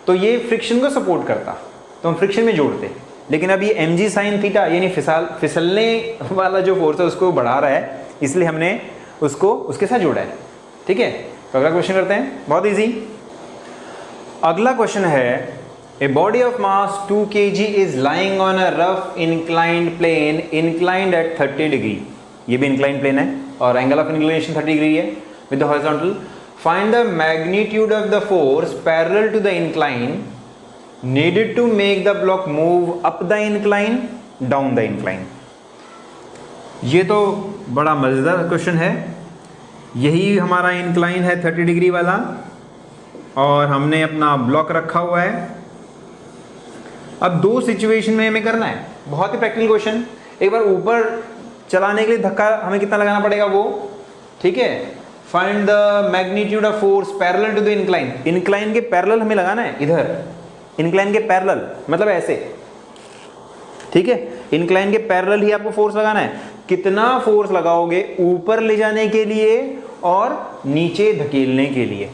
तो ये फ्रिक्शन को सपोर्ट करता, तो हम फ्रिक्शन में जोड़ते। लेकिन अब ये mg sin थीटा यानी फिसलने वाला जो फोर्स है उसको बढ़ा रहा है, इसलिए हमने उसको उसके साथ जोड़ा है। ठीक है, तो अगला क्वेश्चन करते हैं, बहुत इजी। अगला क्वेश्चन है A body of mass 2 kg is lying on a rough inclined plane inclined at 30 degree। ये भी inclined plane है और angle of inclination 30 degree है with the horizontal। Find the magnitude of the force parallel to the incline needed to make the block move up the incline, down the incline। ये तो बड़ा मज़ेदार question है। यही हमारा इंक्लाइन है 30 degree वाला और हमने अपना ब्लॉक रखा हुआ है। अब दो सिचुएशन में हमें करना है, बहुत ही प्रैक्टिकल क्वेश्चन। एक बार ऊपर चलाने के लिए धक्का हमें कितना लगाना पड़ेगा वो, ठीक है। Find the magnitude of force parallel to the incline. Incline के पैरेलल हमें लगाना है, इधर इंक्लाइन के पैरेलल मतलब ऐसे, ठीक है। इंक्लाइन के पैरेलल ही आपको फोर्स लगाना है। कितना फोर्स लगाओगे ऊपर ले जाने के लिए और नीचे धकेलने के लिए।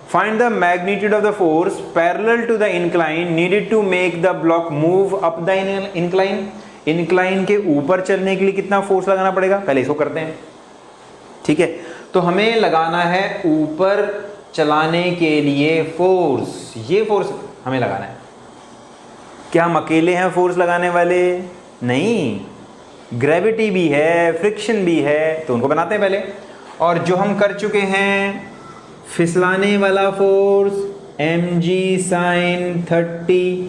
Find the magnitude of the force parallel to the incline needed to make the block move up the incline। incline के ऊपर चलने के लिए कितना फोर्स लगाना पड़ेगा, पहले इसको करते हैं, ठीक है। तो हमें लगाना है ऊपर चलाने के लिए फोर्स, ये फोर्स हमें लगाना है। क्या हम अकेले हैं फोर्स लगाने वाले? नहीं, ग्रेविटी भी है, फ्रिक्शन भी है, तो उनको बनाते हैं पहले। और जो हम कर चुके हैं फिसलाने वाला फोर्स mg sin 30,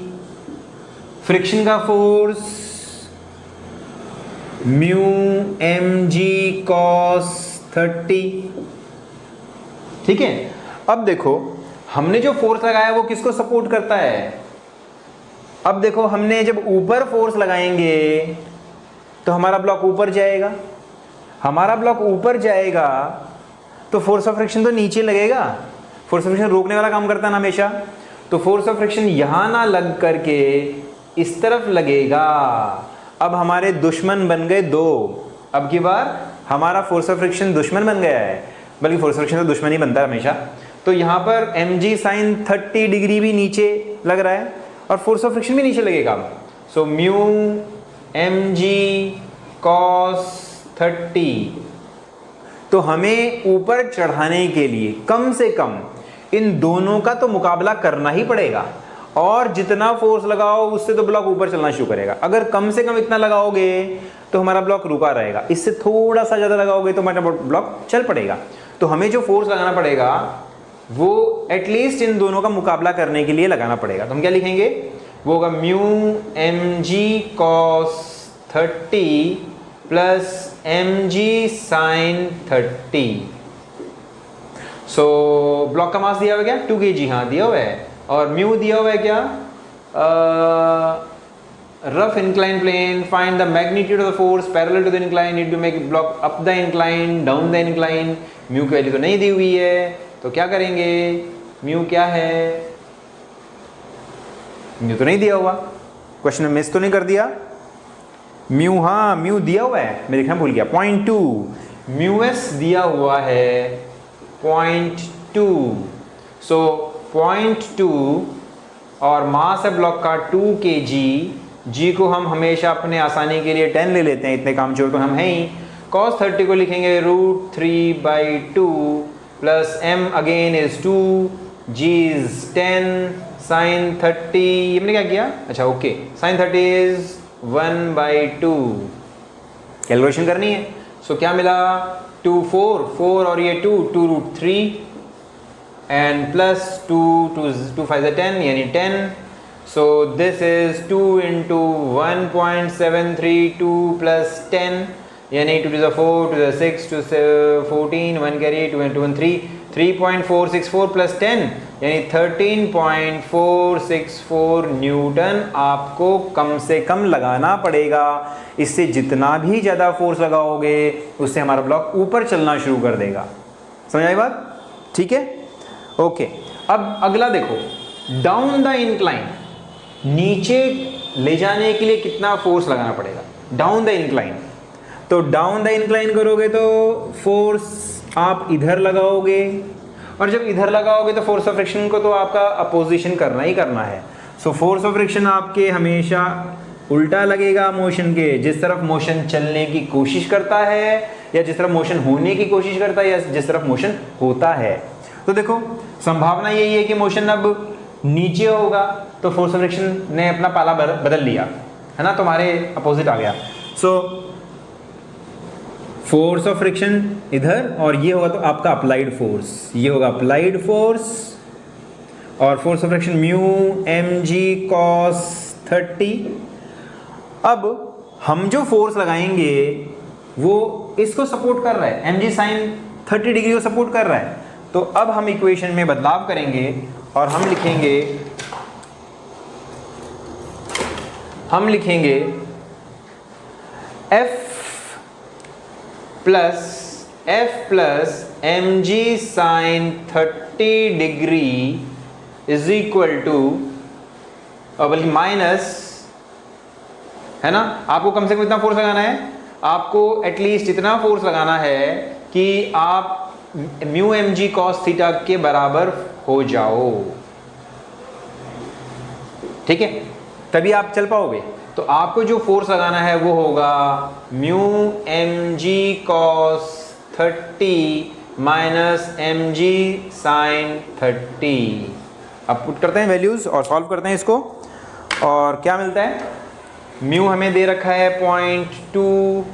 फ्रिक्शन का फोर्स म्यू mg cos 30, ठीक है। अब देखो हमने जो फोर्स लगाया वो किसको सपोर्ट करता है। अब देखो हमने जब ऊपर फोर्स लगाएंगे तो हमारा ब्लॉक ऊपर जाएगा, हमारा ब्लॉक ऊपर जाएगा तो फोर्स ऑफ फ्रिक्शन तो नीचे लगेगा। फोर्स ऑफ फ्रिक्शन रोकने वाला काम करता है ना हमेशा, तो फोर्स ऑफ फ्रिक्शन यहां ना लग करके इस तरफ लगेगा। अब हमारे दुश्मन बन गए दो, अब की बार हमारा फोर्स ऑफ फ्रिक्शन दुश्मन बन गया है, बल्कि फोर्स ऑफ फ्रिक्शन तो दुश्मन ही बनता है हमेशा। तो यहाँ पर mg sin 30 डिग्री भी नीचे लग रहा है और फोर्स ऑफ फ्रिक्शन भी नीचे लगेगा। So mu mg cos 30। तो हमें ऊपर चढ़ाने के लिए कम से कम इन दोनों का तो मुकाबला करना ही पड़ेगा, और जितना फोर्स लगाओ उससे तो ब्लॉक ऊपर चलना शुरू करेगा। अगर कम से कम इतना लगाओगे तो हमारा ब्लॉक रुका रहेगा, इससे थोड़ा सा ज़्यादा लगाओगे तो हमारा ब्लॉक चल पड़ेगा। तो हमें जो फोर्स लगाना पड़ेगा वो एटलीस्ट इन दोनों का मुकाबला करने के लिए लगाना पड़ेगा। तो हम क्या लिखेंगे, वो होगा mu mg cos 30 plus mg sin 30। So block का मास दिया हुआ क्या 2 kg, हाँ दिया हुआ है, और म्यू दिया हुआ है क्या rough incline plane, find the magnitude of the force parallel to the incline, need to make block up the incline down the incline. Mu की वैल्यू तो नहीं दी हुई है, तो क्या करेंगे, म्यू क्या है, म्यू तो नहीं दिया हुआ, क्वेश्चन में मिस तो नहीं कर दिया म्यू, हाँ म्यू दिया हुआ है, मैं देखना भूल गया 0.2, म्यू एस दिया हुआ है 0.2। सो 0.2 और मास है ब्लॉक का 2 kg, जी को हम हमेशा अपने आसानी के लिए 10 ले लेते हैं, इतने काम चोर तो हम हैं ही। cos 30 को लिखेंगे √3/2 plus m again is 2, g is 10, sin 30 ये मैंने क्या किया, अच्छा ओके, sin 30 इज 1/2। कैलकुलेशन करनी है, सो क्या मिला 2 4 और ये 2 2√3 एंड प्लस 2 5 10 यानी 10। So this is 2 into 1.732 plus 10 यानी 2 to the 4 to the 6 to 14 1 carry 2 and 2 and 3 3.464 plus 10 यानी 13.464 न्यूटन आपको कम से कम लगाना पड़ेगा। इससे जितना भी ज़्यादा फोर्स लगाओगे उससे हमारा ब्लॉक ऊपर चलना शुरू कर देगा। समझ आई बात, ठीक है, ओके। अब अगला देखो, डाउन द इंक्लाइन, नीचे ले जाने के लिए कितना फोर्स लगाना पड़ेगा, डाउन द इंक्लाइन। तो डाउन द इंक्लाइन करोगे तो फोर्स आप इधर लगाओगे, और जब इधर लगाओगे तो फोर्स ऑफ फ्रिक्शन को तो आपका अपोजिशन करना ही करना है। सो फोर्स ऑफ फ्रिक्शन आपके हमेशा उल्टा लगेगा मोशन के, जिस तरफ मोशन चलने की कोशिश करता है या जिस तरफ मोशन होने की कोशिश करता है या जिस तरफ मोशन होता है। तो देखो संभावना यही है कि मोशन अब नीचे होगा, तो फोर्स ऑफ फ्रिक्शन ने अपना पाला बदल लिया है ना, तुम्हारे अपोजिट आ गया। सो फोर्स ऑफ फ्रिक्शन इधर, और ये होगा तो आपका अप्लाइड फोर्स, ये होगा अप्लाइड फोर्स, और force of friction mu mg cos 30। अब हम जो फोर्स लगाएंगे वो इसको सपोर्ट कर रहा है, mg sin 30 डिग्री को सपोर्ट कर रहा है। तो अब हम इक्वेशन में बदलाव करेंगे और हम लिखेंगे F plus mg sin 30 degree is equal to, बल्कि माइनस, है ना, आपको कम से कम इतना फोर्स लगाना है, आपको एटलीस्ट इतना फोर्स लगाना है कि आप म्यू mg cos थीटा के बराबर हो जाओ, ठीक है, तभी आप चल पाओगे। तो आपको जो फोर्स लगाना है वो होगा mu mg cos 30 minus mg sin 30। अब पुट करते हैं वैल्यूज और सॉल्व करते हैं इसको, और क्या मिलता है, म्यू हमें दे रखा है 0.2,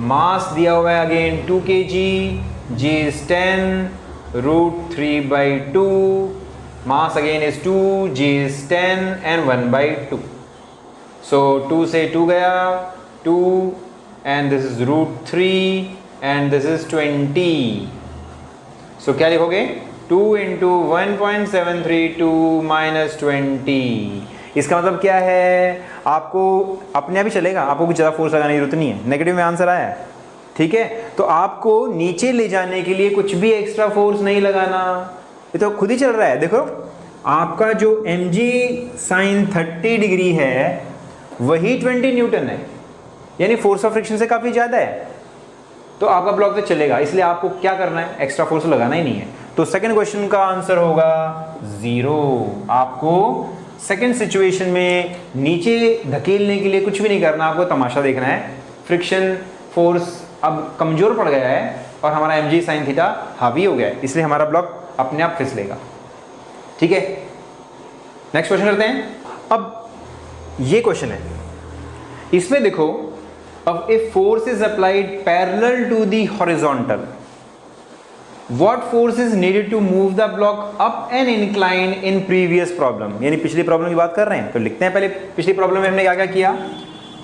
मास दिया हुआ है again 2 kg, g is 10, √3/2, mass again is 2, g is 10 and 1/2। so 2 से 2 गया 2 and this is √3 and this is 20। so क्या लिखोगे 2 into 1.732 minus 20। इसका मतलब क्या है, आपको अपने आप ही चलेगा, आपको कुछ ज़्यादा फोर्स लगाने की जरूरत नहीं है। नेगेटिव में आंसर आया है, ठीक है। तो आपको नीचे ले जाने के लिए कुछ भी एक्स्ट्रा फोर्स नहीं लगाना, ये तो खुद ही चल रहा है। देखो आपका जो mg sin 30 डिग्री है वही 20 न्यूटन है, यानी फोर्स ऑफ फ्रिक्शन से काफ़ी ज़्यादा है, तो आपका ब्लॉक तो चलेगा। इसलिए आपको क्या करना है, एक्स्ट्रा फोर्स लगाना ही नहीं है। तो सेकंड क्वेश्चन का आंसर होगा 0। आपको सेकंड सिचुएशन में नीचे धकेलने के लिए कुछ भी नहीं करना, आपको तमाशा देखना है। फ्रिक्शन फोर्स अब कमजोर पड़ गया है और हमारा mg sin थीटा हावी हो गया है, इसलिए हमारा ब्लॉक अपने आप फिसलेगा। ठीक है, नेक्स्ट क्वेश्चन करते हैं। अब ये क्वेश्चन है, इसमें देखो, अब if force is applied parallel to the horizontal, what force is needed to move the block up and incline in previous problem. यानी पिछली प्रॉब्लम की बात कर रहे हैं, तो लिखते हैं पहले पिछली प्रॉब्लम में हमने क्या क्या किया।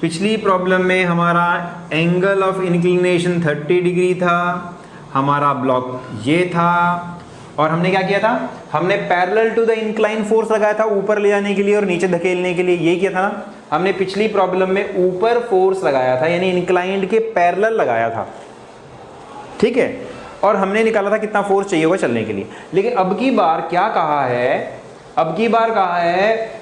पिछली प्रॉब्लम में हमारा एंगल ऑफ इंक्लिनेशन 30 डिग्री था, हमारा ब्लॉक ये था, और हमने क्या किया था, हमने parallel to the incline force लगाया था ऊपर ले जाने के लिए और नीचे धकेलने के लिए, ये किया था ना हमने पिछली प्रॉब्लम में। ऊपर फोर्स लगाया था यानी इंक्लाइंड के पैरेलल लगाया था, ठीक है, और हमने निकाला था कितना फोर्स चाहिए होगा चलने के लिए। लेकिन अब की बार क्या कहा है, अब की बार कहा है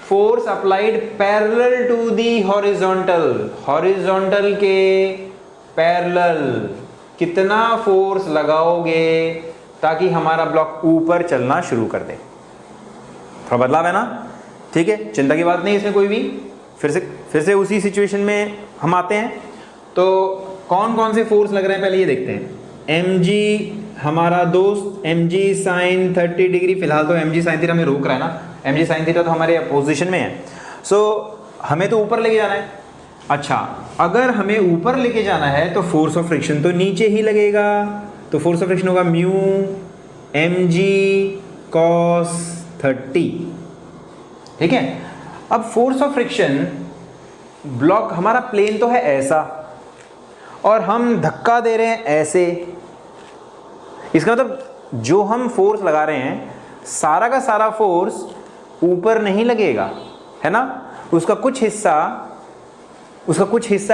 force applied parallel to the horizontal, horizontal के पैरेलल कितना फोर्स लगाओगे ताकि हमारा ब्लॉक ऊपर चलना शुरू कर दे। थोड़ा बदलाव है ना, ठीक है, चिंता की बात नहीं इसमें कोई भी। फिर से उसी सिचुएशन में हम आते हैं। तो कौन कौन से फोर्स लग रहे हैं पहले ये देखते हैं। mg हमारा दोस्त mg sin 30 डिग्री, फिलहाल तो mg sin थीटा हमें रोक रहा है ना, mg sin थीटा तो हमारे अपोजिशन में है, सो हमें तो ऊपर लेके जाना है। अच्छा, अगर हमें ऊपर लेके जाना है तो फोर्स ऑफ फ्रिक्शन तो नीचे ही लगेगा, तो फोर्स ऑफ फ्रिक्शन होगा म्यू mg cos 30, ठीक है। अब फोर्स ऑफ फ्रिक्शन, ब्लॉक हमारा प्लेन तो है ऐसा और हम धक्का दे रहे हैं ऐसे, इसका मतलब जो हम फोर्स लगा रहे हैं सारा का सारा फोर्स ऊपर नहीं लगेगा, है ना, उसका कुछ हिस्सा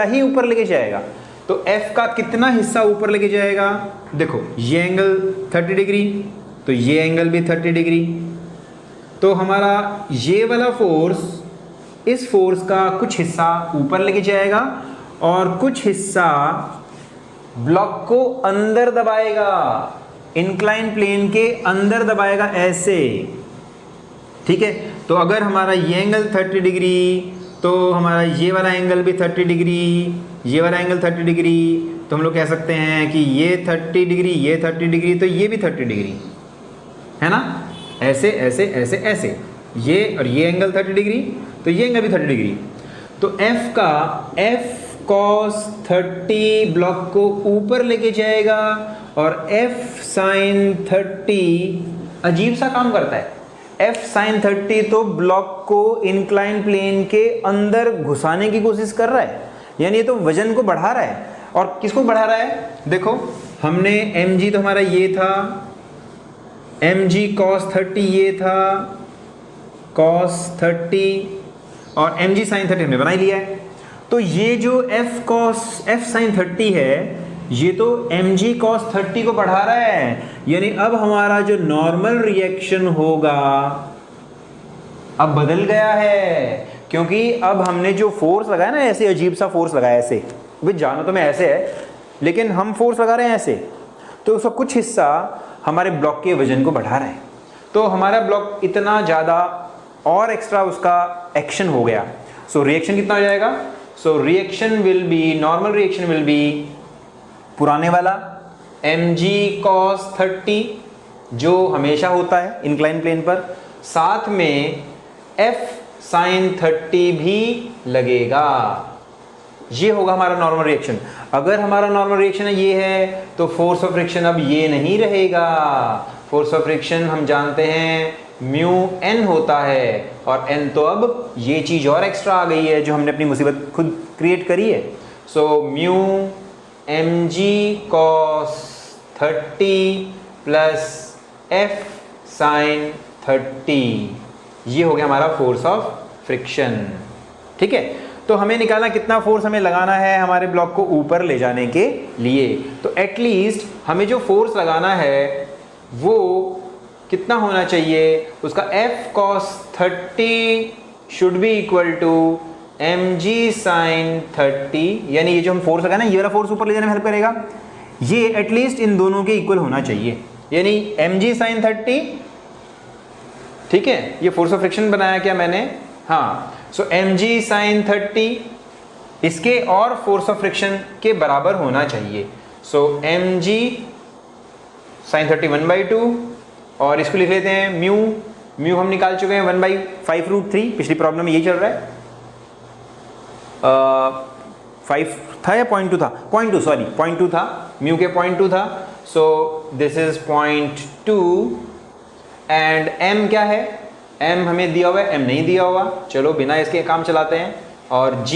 ही ऊपर लेके जाएगा। तो F का कितना हिस्सा ऊपर लेके जाएगा, देखो ये एंगल 30 डिग्री तो ये एंगल भी 30 डिग्री, तो हमारा ये वाला फोर्स इस फोर्स का कुछ हिस्सा ऊपर लेके जाएगा और कुछ हिस्सा ब्लॉक को अंदर दबाएगा, इंक्लाइन प्लेन के अंदर दबाएगा ऐसे, ठीक है। तो अगर हमारा ये एंगल 30 डिग्री तो हमारा ये वाला एंगल भी 30 डिग्री, ये वाला एंगल 30 डिग्री, तो हम लोग कह सकते हैं कि ये 30 डिग्री, ये 30 डिग्री, तो ये भी 30 डिग्री, है ना, ऐसे ऐसे ऐसे ऐसे, ये और ये एंगल 30 डिग्री तो ये एंगल भी 30 डिग्री। तो F का F cos 30 ब्लॉक को ऊपर लेके जाएगा और F sin 30 अजीब सा काम करता है। F sin 30 तो ब्लॉक को इंक्लाइन प्लेन के अंदर घुसाने की कोशिश कर रहा है, यानी ये तो वजन को बढ़ा रहा है। और किसको बढ़ा रहा है, देखो हमने mg तो हमारा ये था, mg cos 30 ये था, cos 30 और mg sin 30 हमने बना ही लिया है। तो ये जो f sin 30 है ये तो mg cos 30 को बढ़ा रहा है, यानी अब हमारा जो नॉर्मल रिएक्शन होगा अब बदल गया है, क्योंकि अब हमने जो फोर्स लगाया ना, ऐसे अजीब सा फोर्स लगाया ऐसे, भाई जाना तो मैं ऐसे है लेकिन हम फोर्स लगा रहे हैं ऐसे, तो उसका कुछ हिस्सा हमारे ब्लॉक के वजन को बढ़ा रहा है। तो हमारा ब्लॉक इतना ज़्यादा और एक्स्ट्रा उसका एक्शन हो गया। सो रिएक्शन कितना हो जाएगा, so reaction will be, normal reaction will be पुराने वाला mg cos 30 जो हमेशा होता है इंक्लाइन प्लेन पर, साथ में f sin 30 भी लगेगा, ये होगा हमारा नॉर्मल रिएक्शन। अगर हमारा नॉर्मल रिएक्शन ये है तो फोर्स ऑफ फ्रिक्शन अब ये नहीं रहेगा, फोर्स ऑफ फ्रिक्शन हम जानते हैं म्यू n होता है, और n तो अब ये चीज़ और एक्स्ट्रा आ गई है जो हमने अपनी मुसीबत खुद क्रिएट करी है। So mu mg cos 30 plus f sin 30, ये हो गया हमारा फोर्स ऑफ फ्रिक्शन, ठीक है। तो हमें निकालना कितना फोर्स हमें लगाना है हमारे ब्लॉक को ऊपर ले जाने के लिए। तो एटलीस्ट हमें जो फोर्स लगाना है वो कितना होना चाहिए, उसका f cos 30 should be equal to mg sin 30, यानी ये जो हम फोर्स लगाना है ये वाला फोर्स ऊपर ले जाने में हेल्प करेगा, ये एटलीस्ट इन दोनों के इक्वल होना चाहिए, यानी mg sin 30, ठीक है, ये फोर्स ऑफ फ्रिक्शन बनाया क्या मैंने, हाँ। सो mg sin 30 इसके और फोर्स ऑफ फ्रिक्शन के बराबर होना चाहिए। सो mg sin 30 1/2 और इसको लिख लेते हैं म्यू हम निकाल चुके हैं 1/5√3, पिछली प्रॉब्लम में यही चल रहा है। 5 था या 0.2 था, 0.2 सॉरी 0.2 था, म्यू के 0.2 था। So this is 0.2 and m क्या है, m हमें दिया हुआ है, m नहीं दिया हुआ, चलो बिना इसके काम चलाते हैं। और g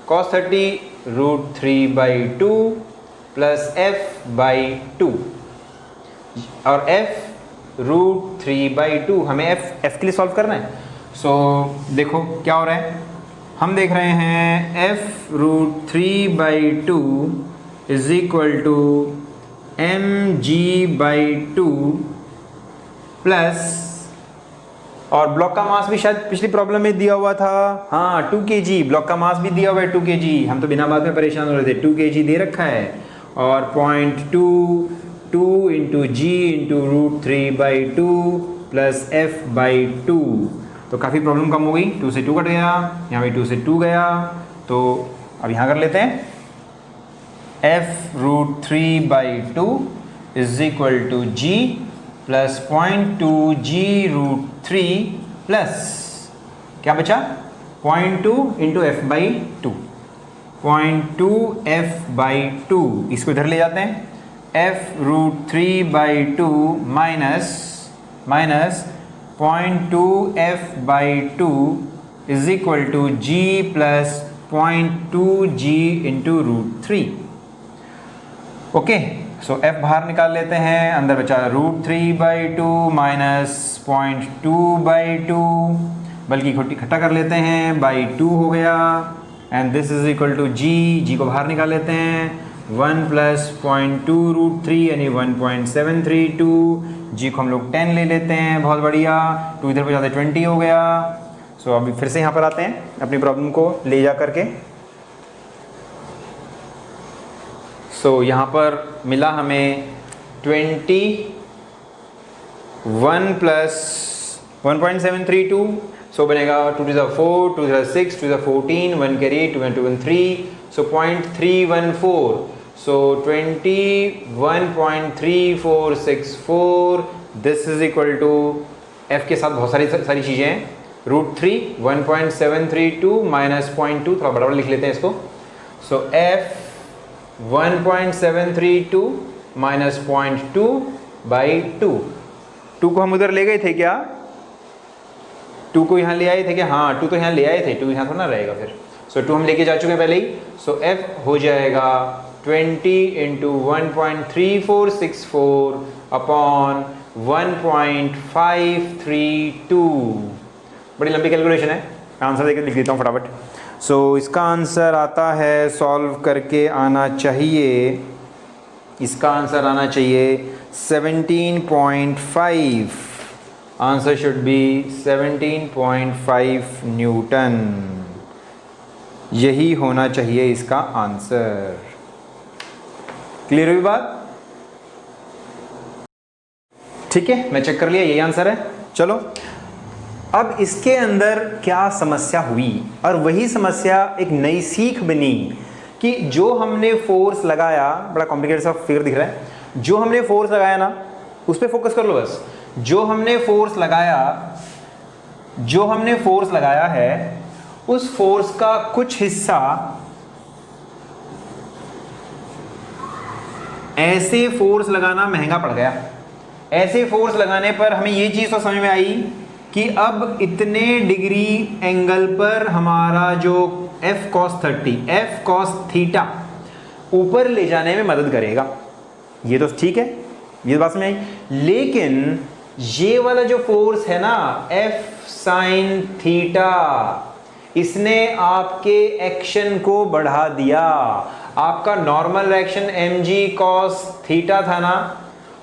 cos 30 √3/2 प्लस f/2 और f √3/2, हमें f के लिए सॉल्व करना है। सो देखो क्या हो रहा है, हम देख रहे हैं f √3/2 is equal to mg/2 plus, और ब्लॉक का मास भी शायद पिछली प्रॉब्लम में दिया हुआ था, हाँ 2 kg, ब्लॉक का मास भी दिया हुआ है 2 kg, हम तो बिना बात में परेशान हो रहे थे, 2 kg दे रखा है। और 0.2 into g into √3/2 plus f/2, तो काफ़ी प्रॉब्लम कम हो गई, 2 से 2 कट गया, यहाँ भी 2 से 2 गया, तो अब यहाँ कर लेते हैं f √3/2 is equal to g plus 0.2 g √3 plus क्या बचा 0.2 इंटू f/2, 0.2 f/2, इसको इधर ले जाते हैं, f √3/2 minus 0.2 f/2 is equal to g plus 0.2 g into √3। Okay, so f बाहर निकाल लेते हैं, अंदर बचा √3/2 माइनस 0.2/2, बल्कि इकट्ठा कर लेते हैं, /2 हो गया, and this is equal to g को बाहर निकाल लेते हैं, 1 प्लस 0.2 √3 यानी 1.732, g को हम लोग 10 ले लेते हैं, बहुत बढ़िया, 2 इधर बचाते 20 हो गया। सो अभी फिर से यहाँ पर आते हैं अपनी प्रॉब्लम को ले जा करके। सो यहाँ पर मिला हमें 21 प्लस 1.732, सो बनेगा 2 to the 4, 2 to the 6, 2 to the 14, 1 carry, 2 and 2 and 3, so 0.314, so 21.3464, this is equal to f के साथ बहुत सारी चीज़ें हैं, √3 1.732 माइनस 0.2, थोड़ा बड़ा लिख लेते हैं इसको, सो f 1.732 माइनस 0.2/2, 2 को हम उधर ले गए थे क्या, 2 को यहाँ ले आए थे क्या, हाँ 2 तो यहाँ ले आए थे, 2 यहाँ थोड़ा ना रहेगा फिर, सो 2 हम लेके जा चुके हैं पहले ही, सो f हो जाएगा 20 इंटू 1.3464 अपॉन 1.532, बड़ी लंबी कैलकुलेशन है, आंसर देकर लिख देता हूँ फटाफट। सो इसका आंसर आता है, सॉल्व करके आना चाहिए, इसका आंसर आना चाहिए 17.5, आंसर शुड बी 17.5 न्यूटन, यही होना चाहिए इसका आंसर। क्लियर हुई बात, ठीक है, मैं चेक कर लिया, यही आंसर है। चलो अब इसके अंदर क्या समस्या हुई, और वही समस्या एक नई सीख बनी कि जो हमने फोर्स लगाया, बड़ा कॉम्प्लिकेटेड सा फिगर दिख रहा है, जो हमने फोर्स लगाया ना उस पर फोकस कर लो बस, जो हमने फोर्स लगाया है उस फोर्स का कुछ हिस्सा ऐसे फोर्स लगाना महंगा पड़ गया, ऐसे फोर्स लगाने पर हमें ये चीज़ तो समझ में आई कि अब इतने डिग्री एंगल पर हमारा जो f cos 30 f cos theta ऊपर ले जाने में मदद करेगा, ये तो ठीक है, ये बात समझ आई। लेकिन ये वाला जो फोर्स है ना f sin थीटा, इसने आपके एक्शन को बढ़ा दिया, आपका normal reaction mg cos theta था ना,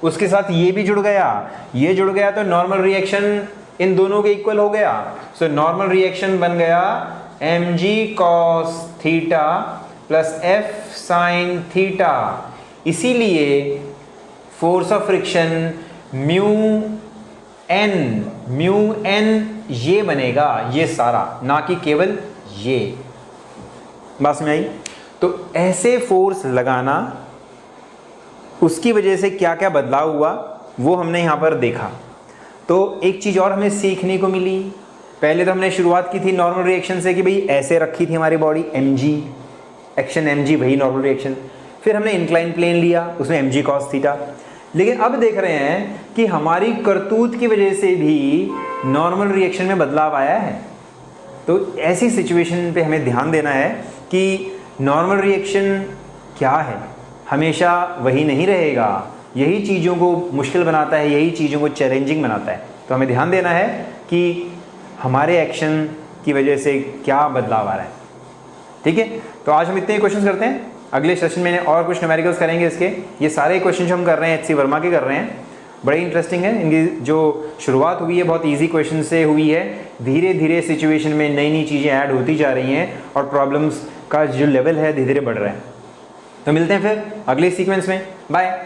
उसके साथ ये भी जुड़ गया, ये जुड़ गया तो नॉर्मल रिएक्शन इन दोनों के इक्वल हो गया। सो नॉर्मल रिएक्शन बन गया mg cos theta plus f sin theta. इसीलिए force of friction mu N, mu N ये बनेगा, ये सारा, ना कि केवल ये। बात समझ आई? तो ऐसे फोर्स लगाना, उसकी वजह से क्या क्या बदलाव हुआ वो हमने यहाँ पर देखा। तो एक चीज़ और हमें सीखने को मिली। पहले तो हमने शुरुआत की थी नॉर्मल रिएक्शन से कि भाई ऐसे रखी थी हमारी बॉडी, mg, एक्शन mg, वही नॉर्मल रिएक्शन। फिर हमने इंक्लाइन प्लेन लिया, उसमें mg cos थीटा। लेकिन अब देख रहे हैं कि हमारी करतूत की वजह से भी नॉर्मल रिएक्शन में बदलाव आया है। तो ऐसी सिचुएशन पे हमें ध्यान देना है कि नॉर्मल रिएक्शन क्या है, हमेशा वही नहीं रहेगा। यही चीज़ों को मुश्किल बनाता है, यही चीज़ों को चैलेंजिंग बनाता है। तो हमें ध्यान देना है कि हमारे एक्शन की वजह से क्या बदलाव आ रहा है। ठीक है, तो आज हम इतने ही क्वेश्चन करते हैं। अगले सेशन में और कुछ न्यूमेरिकल्स करेंगे इसके। ये सारे क्वेश्चन हम कर रहे हैं HC वर्मा के कर रहे हैं, बड़े इंटरेस्टिंग है। इनकी जो शुरुआत हुई है बहुत इजी क्वेश्चन से हुई है, धीरे धीरे सिचुएशन में नई नई चीज़ें ऐड होती जा रही हैं और प्रॉब्लम्स का जो लेवल है धीरे धीरे बढ़ रहा है। तो मिलते हैं फिर अगले सीक्वेंस में। बाय।